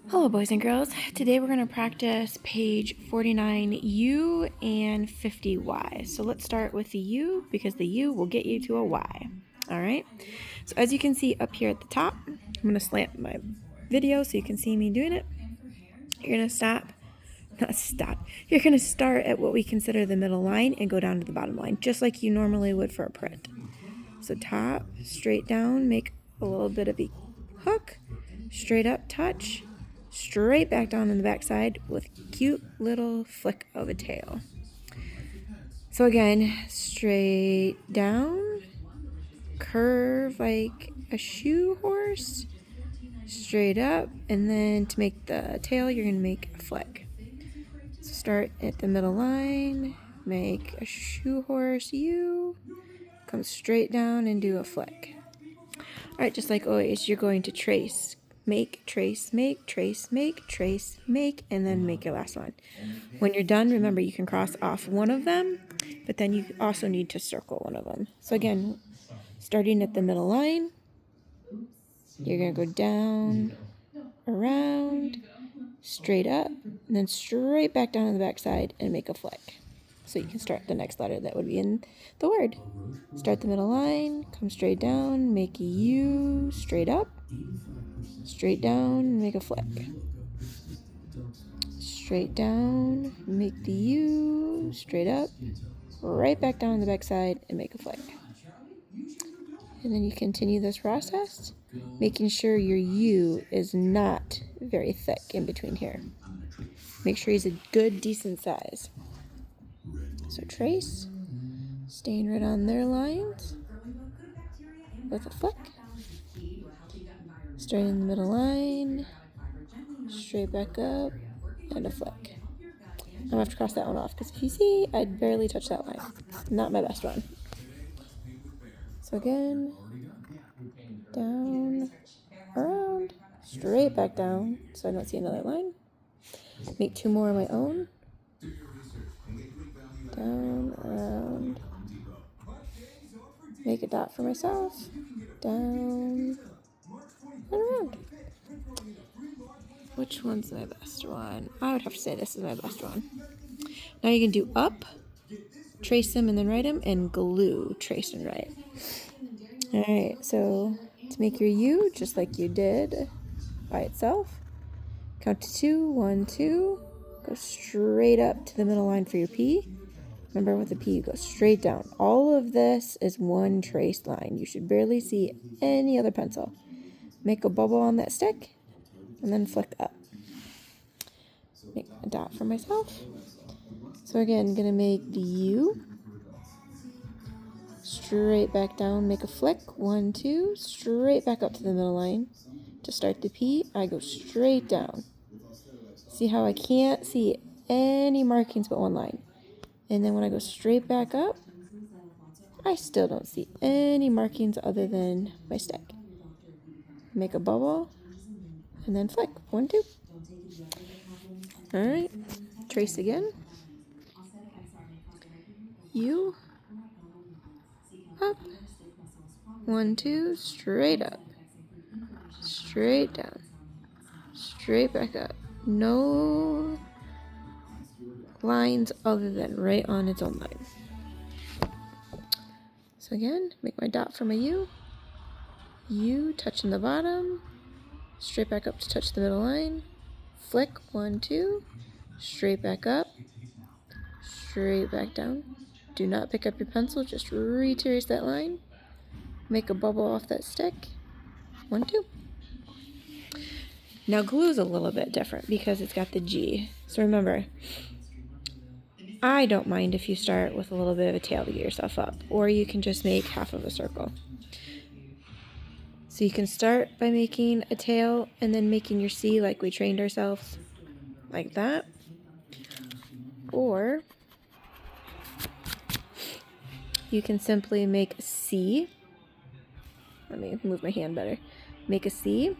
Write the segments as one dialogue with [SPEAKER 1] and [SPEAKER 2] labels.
[SPEAKER 1] Hello boys and girls. Today we're going to practice page 49U and 50Y. So let's start with the U because the U will get you to a Y. Alright, so as you can see up here at the top, I'm going to slant my video so you can see me doing it. You're going to You're going to start at what we consider the middle line and go down to the bottom line, just like you normally would for a print. So top, straight down, make a little bit of a hook, straight up touch, straight back down on the back side with cute little flick of a tail. So again, straight down, curve like a shoe horse, straight up, and then to make the tail, you're going to make a flick. So start at the middle line, make a shoe horse U, come straight down and do a flick. Alright, just like always, you're going to trace, make, trace, make, trace, make, trace, make, and then make your last one. When you're done, remember you can cross off one of them, but then you also need to circle one of them. So again, starting at the middle line, you're going to go down, around, straight up, and then straight back down on the back side and make a flick. So you can start the next letter that would be in the word. Start the middle line, come straight down, make a U, straight up, straight down, make a flick. Straight down, make the U, straight up, right back down on the back side and make a flick. And then you continue this process, making sure your U is not very thick in between here. Make sure he's a good, decent size. So trace, staying right on their lines with a flick. Starting in the middle line, straight back up, and a flick. I'm going to have to cross that one off because if you see, I barely touched that line. Not my best one. So again, down, around, straight back down so I don't see another line. Make two more of my own. Down, around. Make a dot for myself. Down, and around. Which one's my best one? I would have to say this is my best one. Now you can do up, trace them and then write them, and glue, trace and write. Alright, so to make your U, just like you did by itself, count to 2, 1, 2, go straight up to the middle line for your P. Remember with the P, you go straight down. All of this is one traced line. You should barely see any other pencil. Make a bubble on that stick, and then flick up. Make a dot for myself. So again, I'm going to make the U, straight back down, make a flick, 1, 2, straight back up to the middle line. To start the P, I go straight down. See how I can't see any markings but one line. And then when I go straight back up, I still don't see any markings other than my stick. Make a bubble, and then flick, 1, 2. Alright, trace again. U, up, 1, 2, straight up, straight down, straight back up. No lines other than right on its own line. So again, make my dot for my U. U, touching the bottom, straight back up to touch the middle line. Flick, 1, 2, straight back up, straight back down. Do not pick up your pencil, just retrace that line. Make a bubble off that stick. 1, 2. Now glue is a little bit different because it's got the G. So remember, I don't mind if you start with a little bit of a tail to get yourself up, or you can just make half of a circle. So you can start by making a tail and then making your C like we trained ourselves, like that. Or you can simply make a C. Let me move my hand better. Make a C.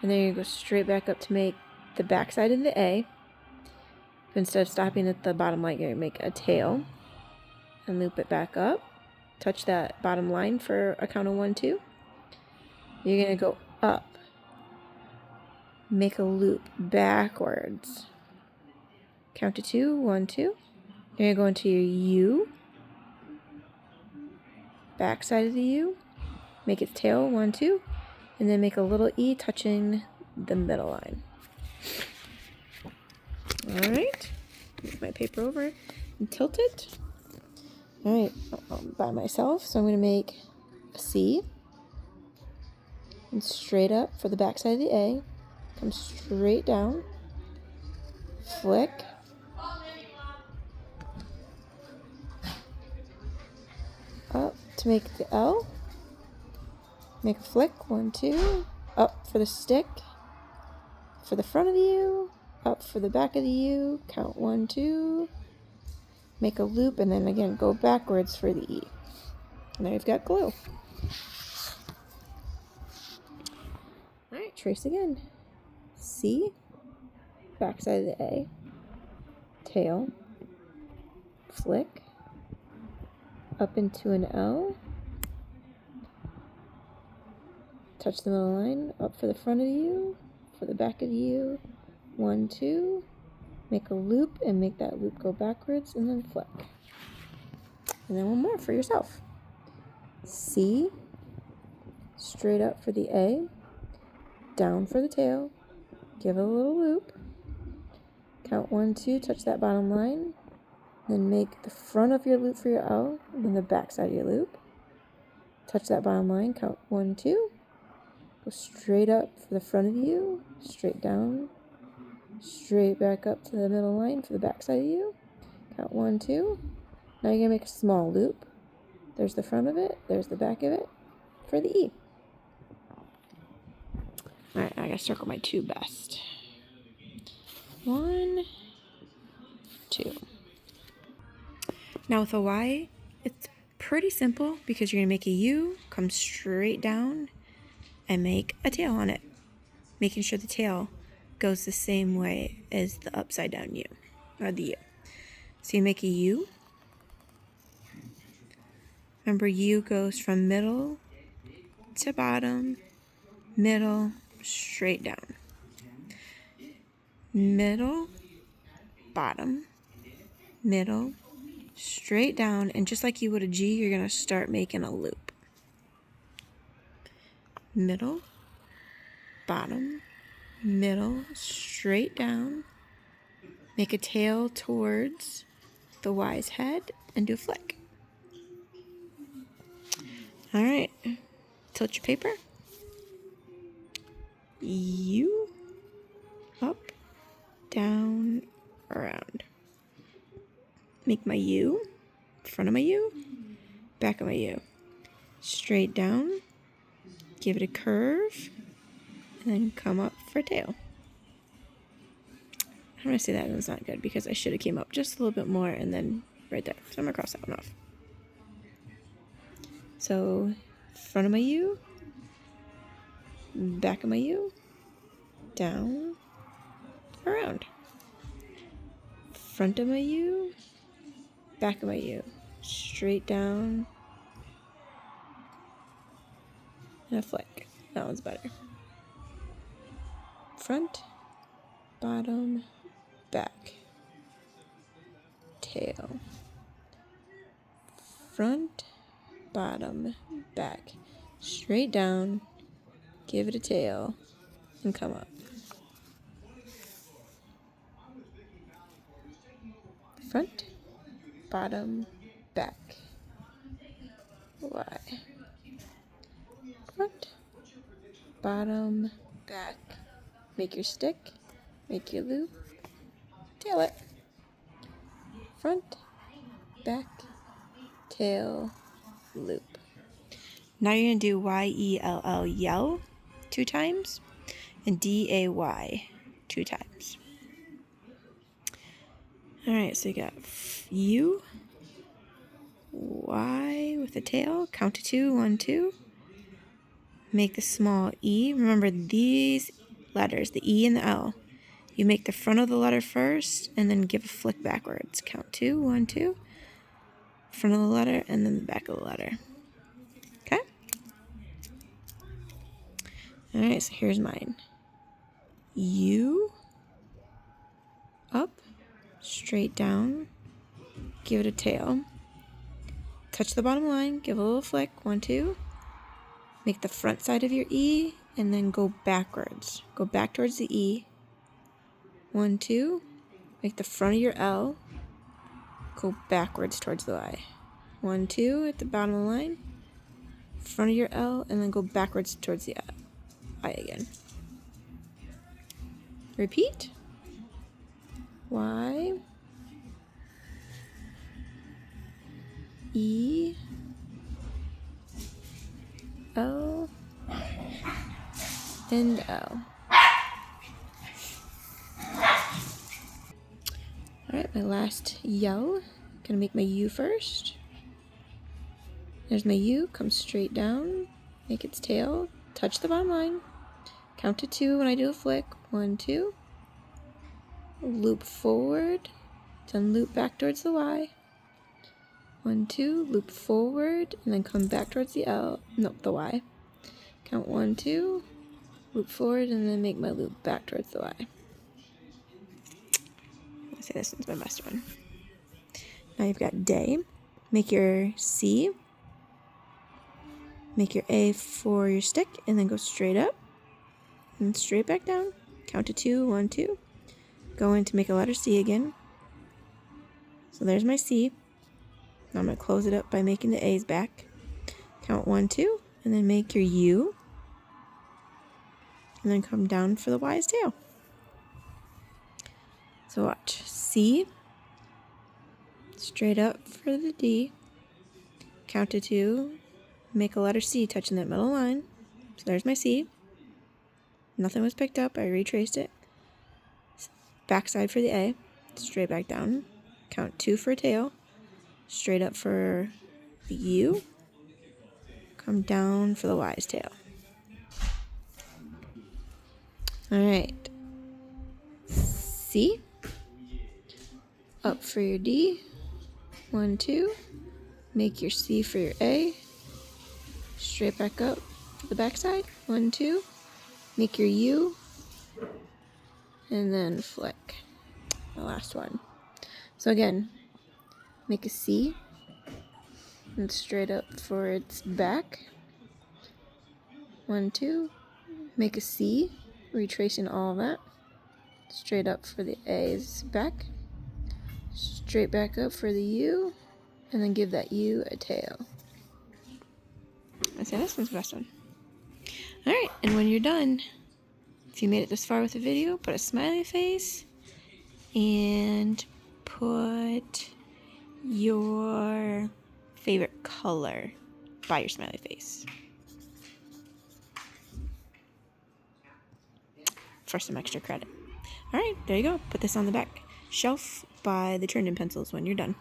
[SPEAKER 1] And then you go straight back up to make the back side of the A. But instead of stopping at the bottom line, you're going to make a tail and loop it back up. Touch that bottom line for a count of 1, 2. You're going to go up make a loop backwards. Count to 2, 1, 2. You're going to go into your U, back side of the U, make its tail, 1, 2, and then make a little E touching the middle line. All right, move my paper over and tilt it. All right, I'm by myself, so I'm going to make a C, and straight up for the back side of the A, come straight down, flick, up to make the L, make a flick, 1, 2, up for the stick, for the front of the U, up for the back of the U, count 1, 2, make a loop, and then again go backwards for the E. And now you've got glue. Alright, trace again. C, back side of the A, tail, flick, up into an L, touch the middle line, up for the front of the U, for the back of the U, 1, 2, make a loop and make that loop go backwards and then flick. And then one more for yourself. C, straight up for the A, down for the tail, give it a little loop, count 1, 2, touch that bottom line, then make the front of your loop for your L, and then the back side of your loop, touch that bottom line, count 1, 2, go straight up for the front of you, straight down, straight back up to the middle line for the back side of you, count 1, 2, now you're going to make a small loop, there's the front of it, there's the back of it, for the E. Alright, I gotta circle my 2 best. 1, 2. Now with a Y, it's pretty simple because you're gonna make a U, come straight down, and make a tail on it. Making sure the tail goes the same way as the upside down U, or the U. So you make a U. Remember, U goes from middle to bottom, middle, straight down. Middle, bottom, middle, straight down, and just like you would a G, you're going to start making a loop. Middle, bottom, middle, straight down, make a tail towards the Y's head, and do a flick. All right, tilt your paper. U, up, down, around. Make my U, front of my U, back of my U. Straight down, give it a curve, and then come up for a tail. I'm going to say that one's not good because I should have came up just a little bit more and then right there. So I'm going to cross that one off. So front of my U, back of my U, down, around. Front of my U, back of my U, straight down, and a flick. That one's better. Front, bottom, back, tail. Front, bottom, back, straight down, give it a tail, and come up. Front, bottom, back, Y. Front, bottom, back, make your stick, make your loop, tail it. Front, back, tail, loop. Now you're going to do Y-E-L-L, yell, 2 times, and D-A-Y, 2 times. All right, so you got U, Y with a tail, count to 2, 1, 2. Make the small E. Remember these letters, the E and the L. You make the front of the letter first, and then give a flick backwards. Count 2, 1, 2. Front of the letter, and then the back of the letter. Okay? All right, so here's mine. U, up, straight down, give it a tail. Touch the bottom line, give a little flick, 1, 2. Make the front side of your E, and then go backwards. Go back towards the E. 1, 2. Make the front of your L, go backwards towards the Y. 1, 2 at the bottom of the line, front of your L, and then go backwards towards the I again. Repeat. Y, E, L, and L. Alright, my last yell. Gonna make my U first. There's my U, come straight down, make its tail, touch the bottom line, count to 2 when I do a flick, 1, 2, loop forward, then loop back towards the Y, 1, 2, loop forward, and then come back towards the the Y, count 1, 2, loop forward, and then make my loop back towards the Y. Let's say this one's my best one. Now you've got day, make your C, make your A for your stick, and then go straight up and straight back down. Count to 2, 1, 2. Go in to make a letter C again. So there's my C. Now I'm going to close it up by making the A's back. Count 1, 2, and then make your U. And then come down for the Y's tail. So watch. C. Straight up for the D. Count to 2. Make a letter C touching that middle line. So there's my C. Nothing was picked up. I retraced it. Backside for the A. Straight back down. Count 2 for a tail. Straight up for the U. Come down for the Y's tail. Alright. C. Up for your D. 1, 2. Make your C for your A. Straight back up to the backside. 1, 2. Make your U. And then flick. The last one. So again, make a C. And straight up for its back. 1, 2. Make a C. Retracing all of that. Straight up for the A's back. Straight back up for the U. And then give that U a tail. I'd say this one's the best one. Alright, and when you're done, if you made it this far with the video, put a smiley face and put your favorite color by your smiley face for some extra credit. Alright, there you go. Put this on the back shelf by the Turn-In pencils when you're done.